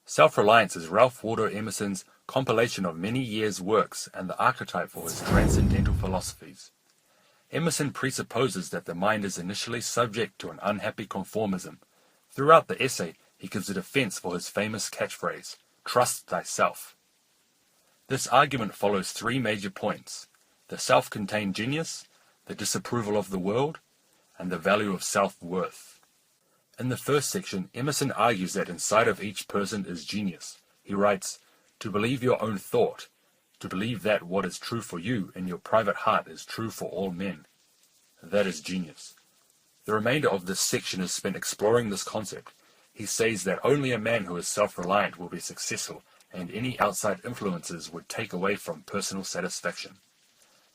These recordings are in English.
Self Reliance is Ralph Waldo Emerson's compilation of many years' works and the archetype for his transcendental philosophies. Emerson presupposes that the mind is initially subject to an unhappy conformism. Throughout the essay, he gives a defense for his famous catchphrase, "Trust thyself." This argument follows three major points: the self-contained genius, the disapproval of the world, and the value of self-worth. In the first section, Emerson argues that inside of each person is genius. He writes, "To believe your own thought, to believe that what is true for you in your private heart is true for all men. That is genius." The remainder of this section is spent exploring this concept. He says that only a man who is self-reliant will be successful, and any outside influences would take away from personal satisfaction.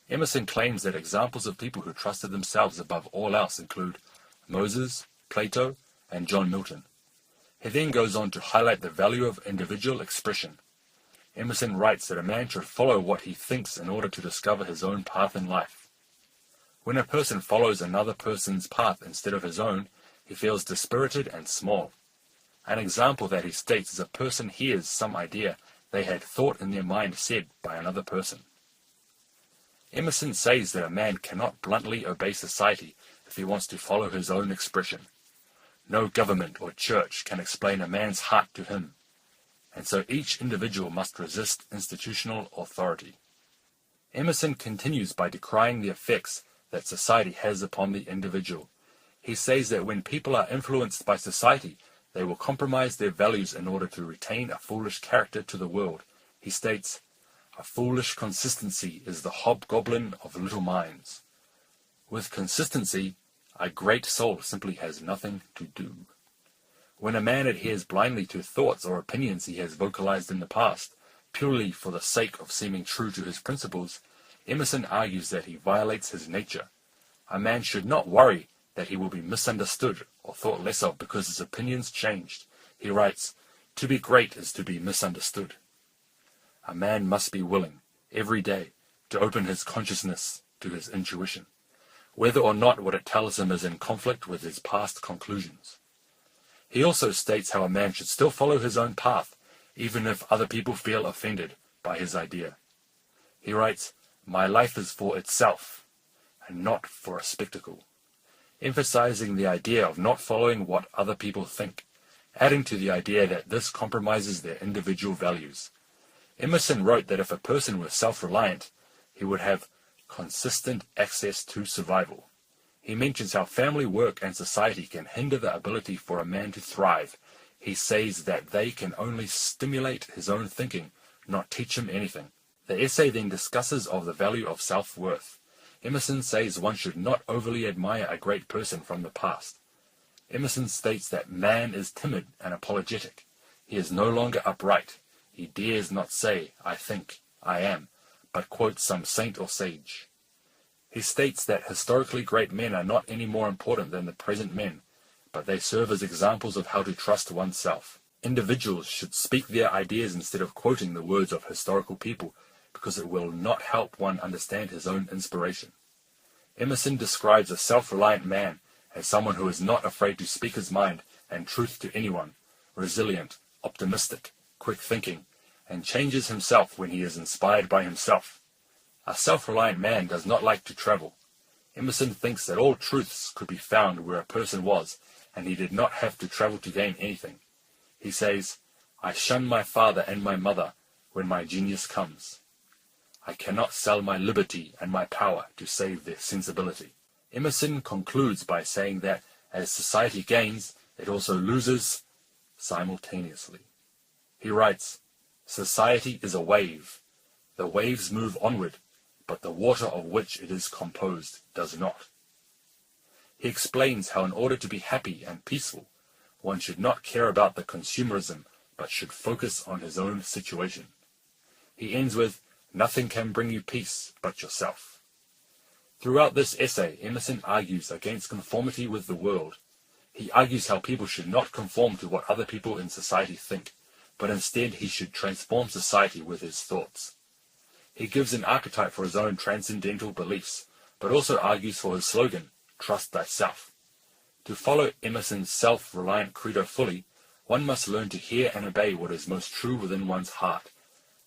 Emerson claims that examples of people who trusted themselves above all else include Moses, Plato, and John Milton. He then goes on to highlight the value of individual expression. Emerson writes that a man should follow what he thinks in order to discover his own path in life. When a person follows another person's path instead of his own, he feels dispirited and small. An example that he states is a person hears some idea they had thought in their mind said by another person. Emerson says that a man cannot bluntly obey society if he wants to follow his own expression. No government or church can explain a man's heart to him, and so each individual must resist institutional authority. Emerson continues by decrying the effects that society has upon the individual. He says that when people are influenced by society, they will compromise their values in order to retain a foolish character to the world. He states, "A foolish consistency is the hobgoblin of little minds. With consistency, a great soul simply has nothing to do." When a man adheres blindly to thoughts or opinions he has vocalized in the past, purely for the sake of seeming true to his principles, Emerson argues that he violates his nature. A man should not worry that he will be misunderstood or thought less of because his opinions changed. He writes, "To be great is to be misunderstood." A man must be willing, every day, to open his consciousness to his intuition, whether or not what it tells him is in conflict with his past conclusions. He also states how a man should still follow his own path, even if other people feel offended by his idea. He writes, "My life is for itself, and not for a spectacle," emphasizing the idea of not following what other people think, adding to the idea that this compromises their individual values. Emerson wrote that if a person were self-reliant, he would have consistent access to survival. He mentions how family, work, and society can hinder the ability for a man to thrive. He says that they can only stimulate his own thinking, not teach him anything. The essay then discusses of the value of self-worth. Emerson says one should not overly admire a great person from the past. Emerson states that man is timid and apologetic. He is no longer upright. He dares not say, "I think, I am," but quotes some saint or sage. He states that historically great men are not any more important than the present men, but they serve as examples of how to trust oneself. Individuals should speak their ideas instead of quoting the words of historical people, because it will not help one understand his own inspiration. Emerson describes a self-reliant man as someone who is not afraid to speak his mind and truth to anyone, resilient, optimistic, quick-thinking, and changes himself when he is inspired by himself. A self-reliant man does not like to travel. Emerson thinks that all truths could be found where a person was, and he did not have to travel to gain anything. He says, "I shun my father and my mother when my genius comes. I cannot sell my liberty and my power to save their sensibility." Emerson concludes by saying that as society gains, it also loses simultaneously. He writes, "Society is a wave. The waves move onward, but the water of which it is composed does not." He explains how in order to be happy and peaceful, one should not care about the consumerism, but should focus on his own situation. He ends with, "Nothing can bring you peace but yourself." Throughout this essay, Emerson argues against conformity with the world. He argues how people should not conform to what other people in society think, but instead he should transform society with his thoughts. He gives an archetype for his own transcendental beliefs, but also argues for his slogan, "Trust thyself." To follow Emerson's self-reliant credo fully, One must learn to hear and obey what is most true within one's heart,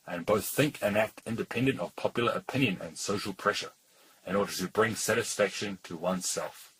and both think and act independent of popular opinion and social pressure, in order to bring satisfaction to oneself.